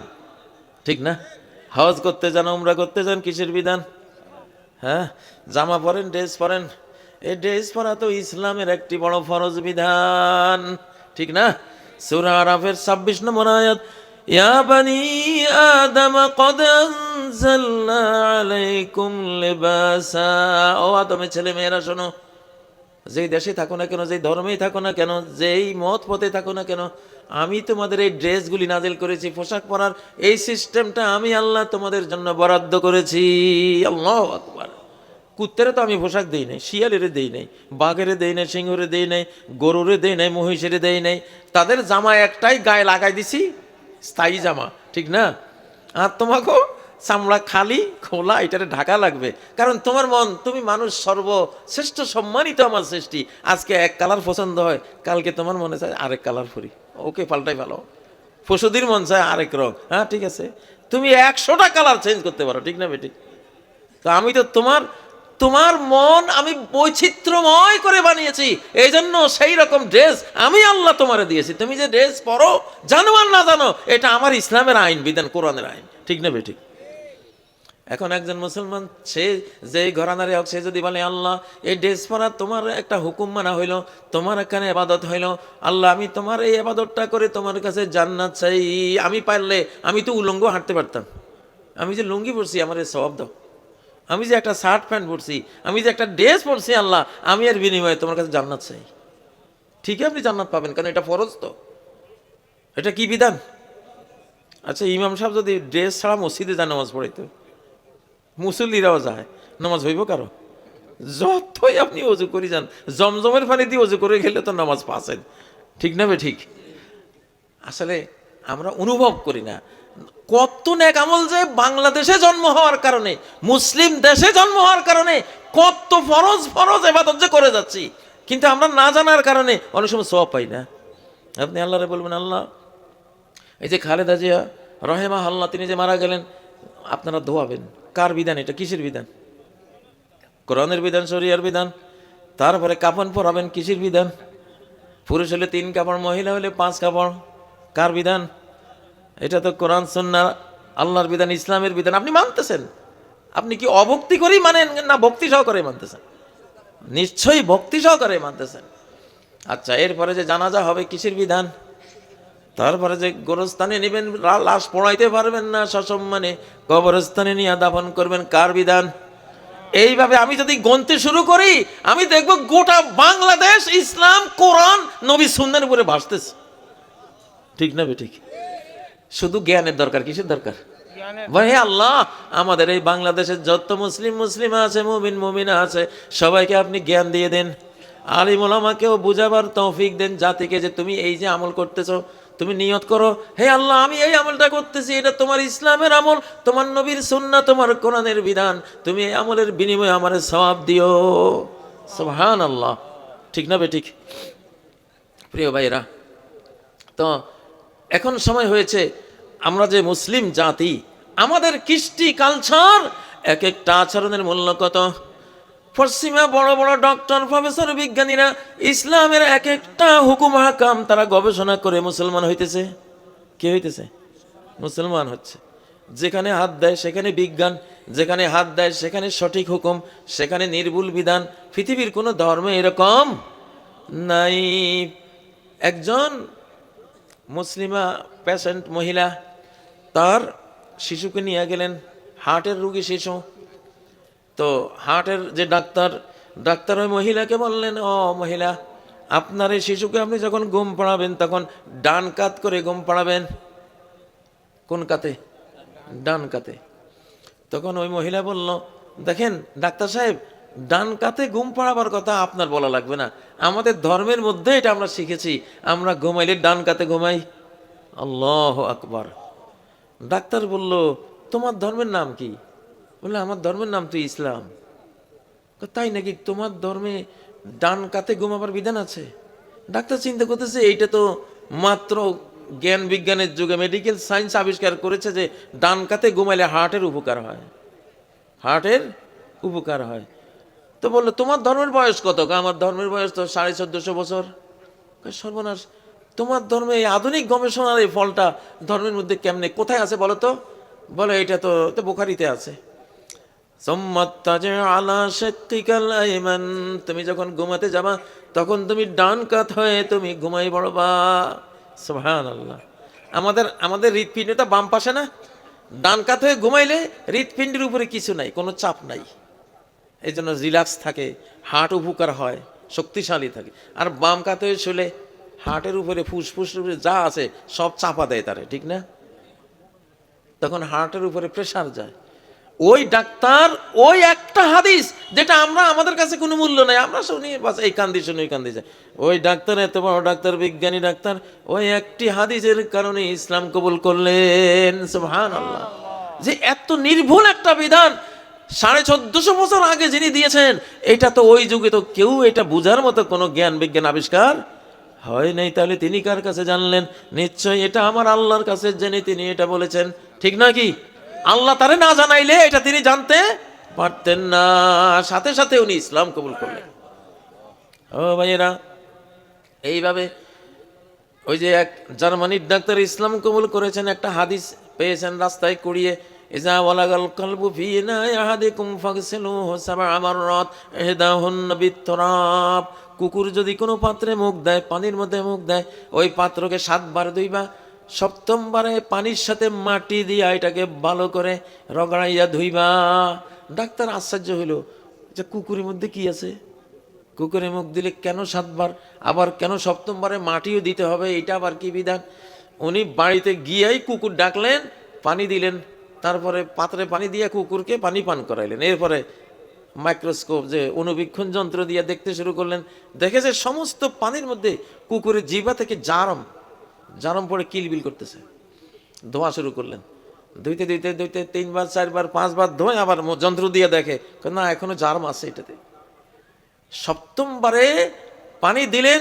ঠিক না? হজ করতে যান, উমরা করতে যান, কিসের বিধান? হ্যাঁ, জামা পরেন, ড্রেস পরেন, এই ড্রেস পরা তো ইসলামের একটি বড় ফরজ বিধান। ঠিক না? সূরা আরাফের 26 নম্বর আয়াত, ইয়া বানি আদম কদ আনজালনা আলাইকুম লিবাসা, ও আদমের ছেলে মেয়েরা শোনো, যেই দেশে থাকো না কেন, যেই ধর্মেই থাকো না কেন, যেই মত পথে থাকো না কেন, আমি তোমাদের এই ড্রেসগুলি নাজিল করেছি, পোশাক পরার এই সিস্টেমটা আমি আল্লাহ তোমাদের জন্য বরাদ্দ করেছি। আল্লাহু আকবার। কুত্তেরে তো আমি পোশাক দেই নাই, শিয়ালেরে দেই নাই, বাঘেরে দেই নাই, সিংহরে দেই নাই, গরুরে দেই নাই, মহিষেরে দেই নাই, তাদের জামা একটাই গায়ে লাগাই দিছি, স্থায়ী জামা। ঠিক না? আর তোমাকেও চামড়া খালি খোলা এটারে ঢাকা লাগবে, কারণ তোমার মন, তুমি মানুষ সর্বশ্রেষ্ঠ সম্মানিত আমার সৃষ্টি। আজকে এক কালার পছন্দ হয়, কালকে তোমার মনে চায় আরেক কালার পরি, ওকে পাল্টাই ভালো। পশুদির মন চায় আরেক রং, হ্যাঁ ঠিক আছে, তুমি 100টা কালার চেঞ্জ করতে পারো। ঠিক না বেটি? তো আমি তো তোমার মন আমি বৈচিত্র্যময় করে বানিয়েছি, এই জন্য সেই রকম ড্রেস আমি আল্লাহ তোমারে দিয়েছি। তুমি যে ড্রেস পরো, জানো আর না জানো, এটা আমার ইসলামের আইন বিধান, কোরআনের আইন। ঠিক না বেঠিক? এখন একজন মুসলমান, সে যেই ঘরানারে হোক, সে যদি বলে আল্লাহ এই ড্রেস পরা তোমার একটা হুকুম মানা হইল, তোমার এখানে ইবাদত হইল, আল্লাহ আমি তোমার এই ইবাদতটা করে তোমার কাছে জান্নাত চাই, আমি পারলে আমি তো উলঙ্গ হাঁটতে পারতাম, আমি যে লুঙ্গি পরছি আমার এই সওয়াব দাও, আমি যে একটা শার্ট প্যান্ট পরছি, আমি যে একটা ড্রেস পরছি, আল্লাহ আমি এর বিনিময়ে তোমার কাছে জান্নাত চাই। ঠিকই আপনি জান্নাত পাবেন, কারণ এটা ফরজ। তো এটা কি বিধান? আচ্ছা, ইমাম সাহেব যদি ড্রেস ছাড়া মসজিদে যায় নামাজ পড়াইতো, মুসল্লিরাও যায়, নামাজ হইব কারো? যতই আপনি অজু করি যান, জমজমের পানি দিয়ে অজু করে গেলে তো নামাজ পাচ্ছেন। ঠিক না বে ঠিক? আসলে আমরা অনুভব করি না কত নেক আমল যে বাংলাদেশে জন্ম হওয়ার কারণে, মুসলিম দেশে জন্ম হওয়ার কারণে কত ফরজ ফরজ ইবাদত যে করে যাচ্ছি, কিন্তু আমরা না জানার কারণে অনেক সময় সওয়াব পাই না। আপনি আল্লাহরে বলবেন, আল্লাহ এই যে খালেদা জিয়া রহেমা আল্লাহ, তিনি যে মারা গেলেন, আপনারা ধোয়াবেন। কার বিধান এটা? কিসের বিধান? কোরআনের বিধান, শরিয়ার বিধান। তারপরে কাফন পরাবেন, কিসের বিধান? পুরুষ হলে 3 কাপড়, মহিলা হলে 5 কাপড়। কার বিধান? এটা তো কোরআন সুন্নাহ আল্লাহর বিধান, ইসলামের বিধান। আপনি মানতেছেন? আপনি কি অভক্তি করেই মানেন না ভক্তি সহকারে মানতেছেন? নিশ্চয়ই ভক্তি সহকারে মানতেছেন। আচ্ছা, এরপরে যে জানাজা হবে, কিসের বিধান? তারপরে যে গোরস্থানে নেবেন, লাশ পড়াইতে পারবেন না, সসম্মানে কবরস্থানে নিয়ে দাফন করবেন, কার বিধান? এইভাবে আমি যদি গণতে শুরু করি, আমি দেখব গোটা বাংলাদেশ ইসলাম, কোরআন, নবী সুন্নাহর উপরে ভাসতেছে। ঠিক না বেঠিক? শুধু জ্ঞানের দরকার। কিসের দরকার? ভাই আল্লাহ, আমাদের এই বাংলাদেশের যত মুসলিমা আছে, মুমিনা আছে, সবাইকে আপনি জ্ঞান দিয়ে দেন। আলিম ওলামাকেও বুঝাবার তৌফিক দেন জাতিকে, যে তুমি এই যে আমল করতেছো, তুমি নিয়ত করো, হে আল্লাহ আমি এই আমলটা করতেছি, এটা তোমার ইসলামের আমল, তোমার নবীর সুন্নাহ, তোমার কোরআনের বিধান, তুমি এই আমলের বিনিময়ে আমারে সওয়াব দিও। সুবহানাল্লাহ। ঠিক না বেঠিক? প্রিয় ভাইরা, তো এখন সময় হয়েছে, আমরা যে মুসলিম জাতি, আমাদের কৃষ্টি কালচার, এক একটা আচরণের মূল্য কত। পশ্চিমা বড় বড় ডক্টর, প্রফেসর, বিজ্ঞানীরা ইসলামের এক একটা হুকুম হাকাম তারা গবেষণা করে মুসলমান হইতেছে। কে হইতেছে? মুসলমান হচ্ছে। যেখানে হাত দেয় সেখানে বিজ্ঞান, যেখানে হাত দেয় সেখানে সঠিক হুকুম, সেখানে নির্ভুল বিধান। পৃথিবীর কোনো ধর্মে এরকম নাই। একজন মুসলিমা পেশেন্ট মহিলা, তার শিশুকে নিয়ে গেলেন, হার্টের রোগী শিশু। তো হার্টের যে ডাক্তার ওই মহিলাকে বললেন, ও মহিলা, আপনার এই শিশুকে আপনি যখন ঘুম পাড়াবেন তখন ডান কাত করে ঘুম পাড়াবেন। কোন কাতে? ডান কাতে। তখন ওই মহিলা বলল, দেখেন ডাক্তার সাহেব, ডান কাতে ঘুম পাড়াবার কথা আপনার বলা লাগবে না, আমাদের ধর্মের মধ্যে এটা আমরা শিখেছি, আমরা ঘুমাইলে ডান কাতে ঘুমাই। আল্লাহু আকবার। ডাক্তার বলল, তোমার ধর্মের নাম কি? বললে, আমার ধর্মের নাম তো ইসলাম। তাই নাকি? তোমার ধর্মে ডান কাতে ঘুমাবার বিধান আছে? ডাক্তার চিন্তা করতেছে, এইটা তো মাত্র জ্ঞান বিজ্ঞানের যুগে মেডিকেল সায়েন্স আবিষ্কার করেছে যে ডান কাতে ঘুমাইলে হার্টের উপকার হয়, হার্টের উপকার হয়। তো বললো, তোমার ধর্মের বয়স কত? আমার ধর্মের বয়স তো 1450 বছর। সর্বনাশ, তোমার ধর্মে এই আধুনিক গবেষণার এই ফলটা ধর্মের মধ্যে কেমনে, কোথায় আছে বলো তো? বলে, এটা তো বুখারীতে আছে। তুমি যখন ঘুমাতে যাবা তখন তুমি ডান কাত হয়ে তুমি ঘুমাই পড়বা। সুবহানাল্লাহ। আমাদের হৃৎপিণ্ডটা বাম পাশে না? ডান কাত হয়ে ঘুমাইলে হৃৎপিণ্ডের উপরে কিছু নাই, কোনো চাপ নাই, এই জন্য রিল্যাক্স থাকে, হার্ট উপকার হয়, শক্তিশালী থাকে। আর বাম কাত হয়ে শুলে হার্টের উপরে ফুসফুসের উপরে যা আছে সব চাপা দেয় তারে, ঠিক না? তখন হার্টের উপরে প্রেসার যায়। ওই ডাক্তার ওই একটা হাদিস, যেটা আমাদের কাছে কোনো মূল্য নাই, আমরা শুনি বাস, এই কান্দি শুনি, ওই কান্দি যায়। ওই ডাক্তার, এত বড় ডাক্তার, বিজ্ঞানী ডাক্তার, ওই একটি হাদিসের কারণে ইসলাম কবুল করলেন। সুবহানাল্লাহ। যে এত নির্ভুল একটা বিধান 1450 বছর আগে যিনি দিয়েছেন, এটা তো ওই যুগে তো কেউ এটা বুঝার মতো কোনো জ্ঞান বিজ্ঞান আবিষ্কার হয় নাই। তাহলে তিনি কার কাছে জানলেন? নিশ্চয়ই এটা আমার আল্লাহর কাছে জেনে তিনি এটা বলেছেন, ঠিক নয় কি? আল্লাহ তারে না জানাইলে এটা তিনি জানতে পারতেন না, সাথে সাথে উনি ইসলাম কবুল করলেন। ও ভাইয়েরা, এইভাবে ওই যে এক জার্মানির ডাক্তার ইসলাম কবুল করেছেন, একটা হাদিস পেয়েছেন রাস্তায় কুড়িয়ে, ইজা ওয়ালাগাল কলবু ফি ইনাই আহাদিকুম ফাগসিলুহু সাবআ মাররাত ইহদাহুন্না বিত্তরাব। কুকুর যদি কোনো পাত্রে মুখ দেয়, পানির মধ্যে মুখ দেয়, ওই পাত্রকে 7 বার ধুইবা, 7ম বারে পানির সাথে মাটি দিয়া এটাকে ভালো করে রগড়াইয়া ধুইবা। ডাক্তার আশ্চর্য হইল যে কুকুরের মধ্যে কি আছে, কুকুরে মুখ দিলে কেন 7 বার, আবার কেন 7ম বারে মাটিও দিতে হবে, এটা আবার কি বিধান? উনি বাড়িতে গিয়েই কুকুর ডাকলেন, পানি দিলেন, তারপরে পাত্রে পানি দিয়ে কুকুরকে পানি পান করাইলেন। এরপরে মাইক্রোস্কোপ, যে অনুবীক্ষণ যন্ত্র দিয়ে দেখতে শুরু করলেন, দেখেছে সমস্ত পানির মধ্যে কুকুরের জিহ্বা থেকে জারম পড়ে কিলবিল করতেছে। ধোয়া শুরু করলেন, ধুইতে 3 বার 4 বার 5 বার ধোয়, আবার যন্ত্র দিয়ে দেখে না এখনো জারম আছে এটাতে। 7ম বারে পানি দিলেন,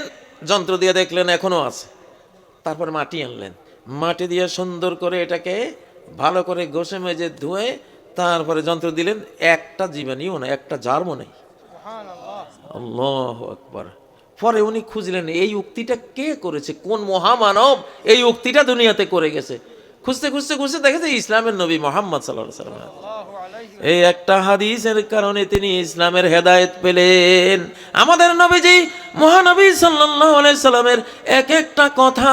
যন্ত্র দিয়ে দেখলেন এখনো আছে। তারপর মাটি আনলেন, মাটি দিয়ে সুন্দর করে এটাকে ভালো করে ঘষে মেজে ধুয়ে তারপরে যন্ত্র দিলেন, একটা জীবাণুও নাই, একটা জার্মও নেই। আল্লাহু আকবার। পরে উনি খুঁজলেন এই উক্তিটা কে করেছে, কোন মহামানব এই উক্তিটা দুনিয়াতে করে গেছে। খুঁজতে খুঁজতে খুঁজতে দেখেছে ইসলামের নবী মুহাম্মদ সাল্লাল্লাহু আলাইহি ওয়াসাল্লাম। এই একটা হাদিসের কারণে তিনি ইসলামের হেদায়েত পেলেন। আমাদের নবীজি মহানবী সাল্লাল্লাহু আলাইহি সাল্লামের এক একটা কথা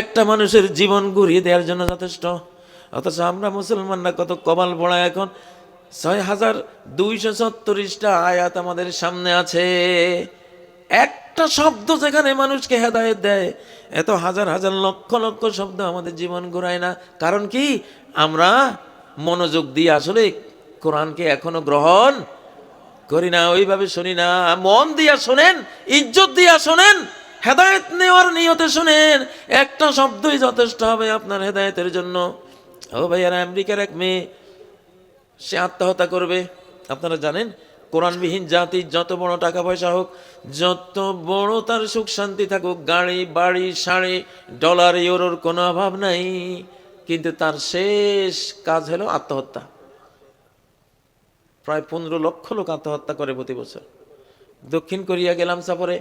একটা মানুষের জীবন ঘুরিয়ে দেওয়ার জন্য যথেষ্ট। অথচ আমরা মুসলমানরা কত কপাল পোড়া, এখন 6237টা আয়াত আমাদের সামনে আছে, একটা শব্দ যেখানে মানুষকে হেদায়েত দেয়, এত হাজার হাজার লক্ষ লক্ষ শব্দ আমাদের জীবন ঘুরায় না। কারণ কি, আমরা মনোযোগ দিয়ে আসলে কোরআনকে এখনো গ্রহণ করি না, ওইভাবে শুনি না। মন দিয়া শোনেন, ইজ্জত দিয়া শোনেন, হেদায়েত নেওয়ার নিয়তে শোনেন, একটা শব্দই যথেষ্ট হবে আপনার হেদায়েতের জন্য। ও ভাইয়ারা, আমেরিকার এক মেয়ে, সে আত্মহত্যা করবে। আপনারা জানেন কোরআনবিহীন জাতি, যত বড় টাকা পয়সা হোক, যত বড় তার সুখ শান্তি থাকুক, গাড়ি বাড়ি শাড়ি ডলার ইউরোর কোনো অভাব নাই, কিন্তু তার শেষ কাজ হলো আত্মহত্যা। প্রায় 15 লক্ষ লোক আত্মহত্যা করে প্রতি বছর। দক্ষিণ কোরিয়া গেলাম সফরে,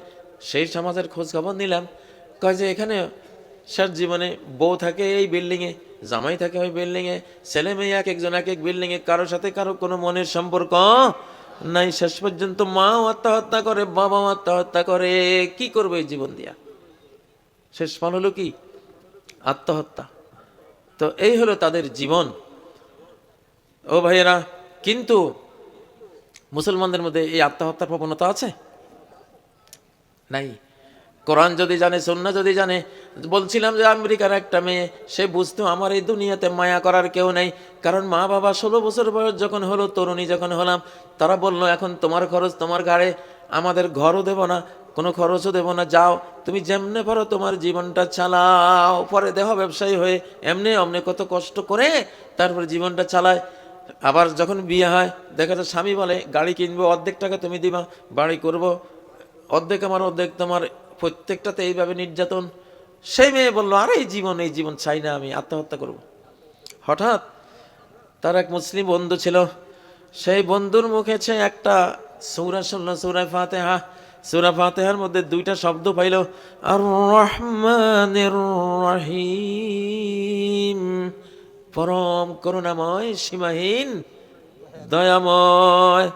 সেই সমাজের খোঁজ খবর নিলাম। কয় যে এখানে শেষ জীবনে বউ থাকে এই বিল্ডিংয়ে, জামাই থাকে ওই বিল্ডিংয়ে, ছেলে মেয়ে এক একজন এক এক বিল্ডিংয়ে, কারোর সাথে কারো কোনো মনের সম্পর্ক নাই। শেষ পর্যন্ত মাও আত্মহত্যা করে, বাবাও আত্মহত্যা করে। কি করবে এই জীবন দিয়া? শেষ ফল হলো কি? আত্মহত্যা। তো এই হলো তাদের জীবন। ও ভাইয়েরা, কিন্তু মুসলমানদের মধ্যে এই আত্মহত্যার প্রবণতা আছে? নাই। কোরআন যদি জানে, সুন্নাহ যদি জানে। বলছিলাম যে আমেরিকার একটা মেয়ে, সে বুঝতো আমার এই দুনিয়াতে মায়া করার কেউ নেই। কারণ মা বাবা 16 বছর বয়স যখন হলো, তরুণী যখন হলাম, তারা বললো এখন তোমার খরচ তোমার ঘাড়ে, আমাদের ঘরও দেব না, কোনো খরচও দেব না, যাও তুমি যেমনে পারো তোমার জীবনটা চালাও। পরে দেহ ব্যবসায়ী হয়ে এমনি অমনে কত কষ্ট করে তারপরে জীবনটা চালায়। আবার যখন বিয়ে হয়, দেখা যায় স্বামী বলে গাড়ি কিনবো, অর্ধেক টাকা তুমি দিবা, বাড়ি করব, অর্ধেক আমার অর্ধেক তোমার, প্রত্যেকটাতে এইভাবে নির্যাতন। সেই মেয়ে বললো আরে এই জীবন চাই না, আমি আত্মহত্যা করব। হঠাৎ তার এক মুসলিম বন্ধু ছিল, সেই বন্ধুর মুখে সে একটা সূরা শুনল, সূরা ফাতিহা। সূরা ফাতিহার মধ্যে 2টা শব্দ পাইল, আর রহমানির রহিম, পরম করুণাময় সীমাহীন দয়াময়,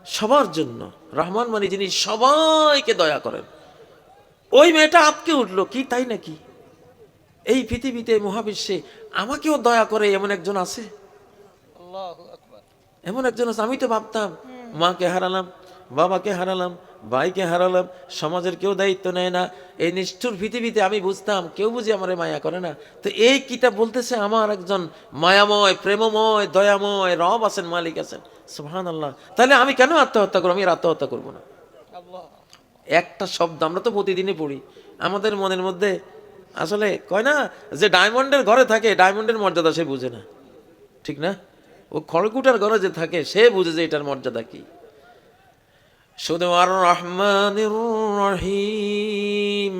সবার জন্য। রহমান মানে যিনি সবাইকে দয়া করেন। ওই মেয়েটা আটকে উঠলো, কি তাই নাকি? এই পৃথিবীতে মহাবিশ্বে আমাকেও দয়া করে এমন একজন আছে, এমন একজন আছে। আমি তো ভাবতাম মাকে হারালাম, বাবাকে হারালাম, ভাইকে হারালাম, সমাজের কেউ দায়িত্ব নেয় না, এই নিষ্ঠুর পৃথিবীতে আমি বুঝতাম কেউ বুঝি আমার মায়া করে না। তো এই কিতাব বলতেছে আমার একজন মায়াময়, প্রেমময়, দয়াময় রব আছেন, মালিক আছেন। সুবহানাল্লাহ। তাহলে আমি কেন আত্মহত্যা করবো? আমি আর আত্মহত্যা করবো না। একটা শব্দ আমরা তো প্রতিদিনই পড়ি, আমাদের মনের মধ্যে আসলে কয় না যে ডায়মন্ডের ঘরে থাকে, ডায়মন্ডের মর্যাদা সে বুঝে না, ঠিক না? ও খড়কুটার ঘরে যে থাকে সে বুঝে যে এটার মর্যাদা কি। শুধু আর রহমানির রহিম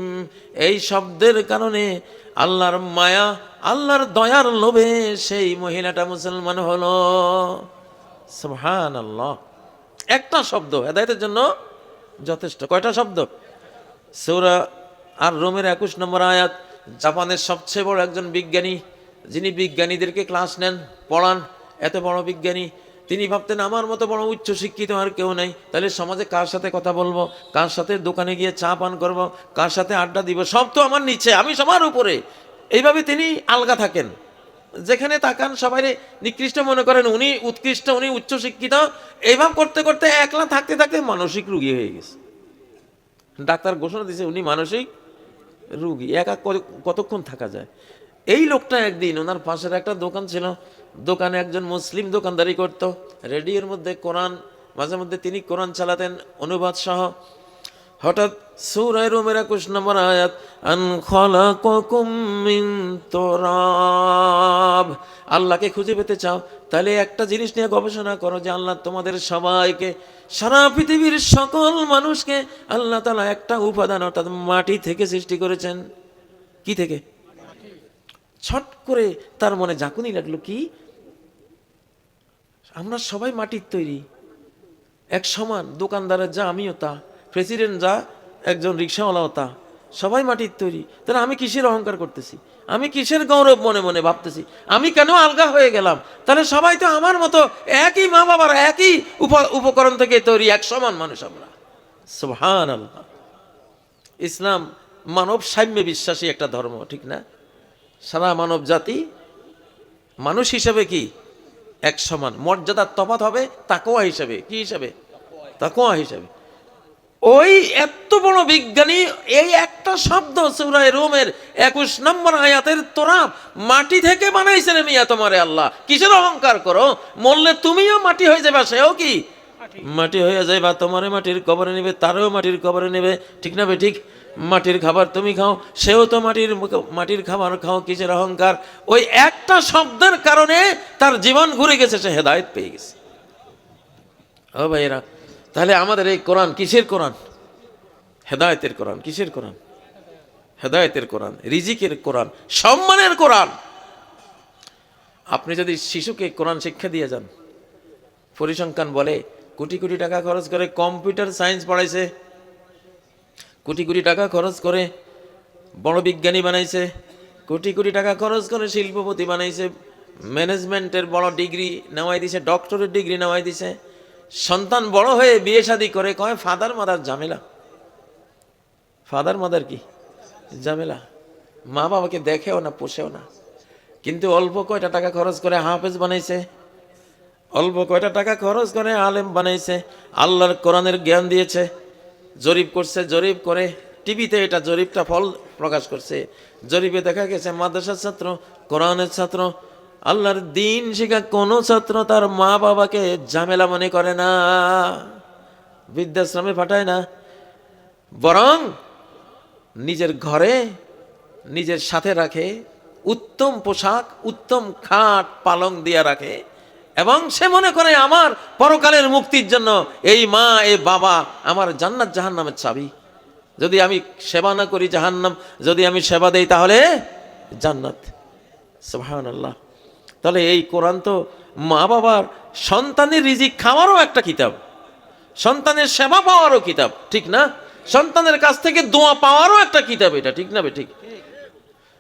এই শব্দের কারণে আল্লাহর মায়া, আল্লাহর দয়ার লোভে সেই মহিলাটা মুসলমান হলো। সুবহানাল্লাহ। একটা শব্দ হেদায়েতের জন্য যথেষ্ট। কয়টা শব্দ? সূরা আর রোমের 21 নম্বর আয়াত। জাপানের সবচেয়ে বড় একজন বিজ্ঞানী, যিনি বিজ্ঞানীদেরকে ক্লাস নেন, পড়ান, এত বড় বিজ্ঞানী, তিনি ভাবতেন আমার মতো বড় উচ্চ শিক্ষিত আর কেউ নেই, তাহলে সমাজে কার সাথে কথা বলবো, কার সাথে দোকানে গিয়ে চা পান করব, কার সাথে আড্ডা দিব, সব তো আমার নিচে, আমি সবার উপরে। এইভাবে তিনি আলগা থাকেন, যেখানে তাকান সবাই নিকৃষ্ট মনে করেন, উনি উৎকৃষ্ট, উনি উচ্চ শিক্ষিত। এইভাবে করতে করতে একলা থাকতে থাকতে মানসিক রোগী হয়ে গেছে। ডাক্তার ঘোষণা দিয়েছে উনি মানসিক রোগী। একা কতক্ষণ থাকা যায়? এই লোকটা একদিন, ওনার পাশের একটা দোকান ছিল, দোকানে একজন মুসলিম দোকানদারি করত, রেডিওর মধ্যে কোরআন, মাঝে মধ্যে তিনি কোরআন চালাতেন অনুবাদ সহ। হঠাৎ সূরা রুমের 21 নম্বর আয়াত, আন খালাকাকুম মিন তুরাব। আল্লাহকে খুঁজে পেতে চাও তাহলে একটা জিনিস নিয়ে গবেষণা করো, যে আল্লাহ তোমাদের সবাইকে, সারা পৃথিবীর সকল মানুষকে আল্লাহ তাআলা একটা উপাদান অর্থাৎ মাটি থেকে সৃষ্টি করেছেন। কি থেকে? ছট করে তার মনে ঝাঁকুনি লাগলো, কি আমরা সবাই মাটির তৈরি, এক সমান। দোকানদারের যা আমিও তা, প্রেসিডেন্ট যা একজন রিক্সাওয়ালাও তা, সবাই মাটির তৈরি। তাহলে আমি কিসের অহংকার করতেছি? আমি কিসের গৌরব মনে মনে ভাবতেছি? আমি কেন আলগা হয়ে গেলাম? তাহলে সবাই তো আমার মতো একই মা বাবার একই উপকরণ থেকে তৈরি, এক সমান মানুষ আমরা। সুবহানাল্লাহ। ইসলাম মানব সাম্যে বিশ্বাসী একটা ধর্ম, ঠিক না? সারা মানব জাতি মানুষ হিসেবে কি এক সমান, মর্যাদার তফাৎ হবে তাকওয়া হিসেবে। কি হিসেবে? তাকওয়া হিসেবে। ওই এত বড় বিজ্ঞানী এই একটা শব্দ সূরা রুমের 21 নম্বর আয়াতের, তোরা মাটি থেকে বানাইছেন মিয়া তোমারে আল্লাহ, কিসের অহংকার করো? মরলে তুমিও মাটি হয়ে যাবে, সেও কি মাটি হয়ে যায়, বা তোমারে মাটির কবরে নেবে, তারও মাটির কবরে নেবে, ঠিক না বে ঠিক? মাটির খাবার তুমি খাও, সেও তো মাটির খাবার খাও, কিসের অহংকার? ওই একটা শব্দের কারণে তার জীবন ঘুরে গেছে, সে হেদায়েত পেয়ে গেছে। ও ভাইয়েরা, তাহলে আমাদের এই কোরআন কিসের কোরআন? হেদায়েতের কোরআন। কিসের কোরআন? হেদায়েতের কোরআন, রিজিকের কোরআন, সম্মানের কোরআন। আপনি যদি শিশুকে কোরআন শিক্ষা দিয়ে যান, পরিসংখ্যান বলে কোটি কোটি টাকা খরচ করে কম্পিউটার সায়েন্স পড়াইছে, কোটি কোটি টাকা খরচ করে বড় বিজ্ঞানী বানাইছে, কোটি কোটি টাকা খরচ করে শিল্পপতি বানাইছে, ম্যানেজমেন্টের বড় ডিগ্রি নেওয়াই দিছে, ডক্টরের ডিগ্রি নেওয়াই দিছে। সন্তান বড় হয়ে বিয়ে শাদী করে, কয় ফাদার মাদার ঝামেলা। ফাদার মাদার কি ঝামেলা? মা বাবাকে দেখেও না, পোষেও না। কিন্তু অল্প কয়টা টাকা খরচ করে হাফেজ বানাইছে, অল্প কয়টা টাকা খরচ করে আলেম বানাইছে, আল্লাহর কোরআনের জ্ঞান দিয়েছে। জরিপ করছে, জরিপ করে টিভিতে এটা জরিপটা ফল প্রকাশ করছে। জরিপে দেখা গেছে মাদ্রাসার ছাত্র, কোরআনের ছাত্র, আল্লাহর দিন শিখা কোনো ছাত্র তার মা বাবাকে ঝামেলা মনে করে না, বৃদ্ধাশ্রমে পাঠায় না, বরং নিজের ঘরে নিজের সাথে রাখে, উত্তম পোশাক, উত্তম খাট পালং দিয়া রাখে, এবং সে মনে করে আমার পরকালের মুক্তির জন্য এই মা এই বাবা আমার জান্নাত জাহান্নামের চাবি। যদি আমি সেবা না করি জাহান্নাম, যদি আমি সেবা দেই তাহলে জান্নাত। সুবহানাল্লাহ। তাহলে এই কোরআন তো মা বাবার সন্তানের রিজিক খাওয়ারও একটা কিতাব, সন্তানের সেবা পাওয়ারও কিতাব, ঠিক না? সন্তানের কাছ থেকে দোয়া পাওয়ারও একটা কিতাব এটা, ঠিক না বে ঠিক?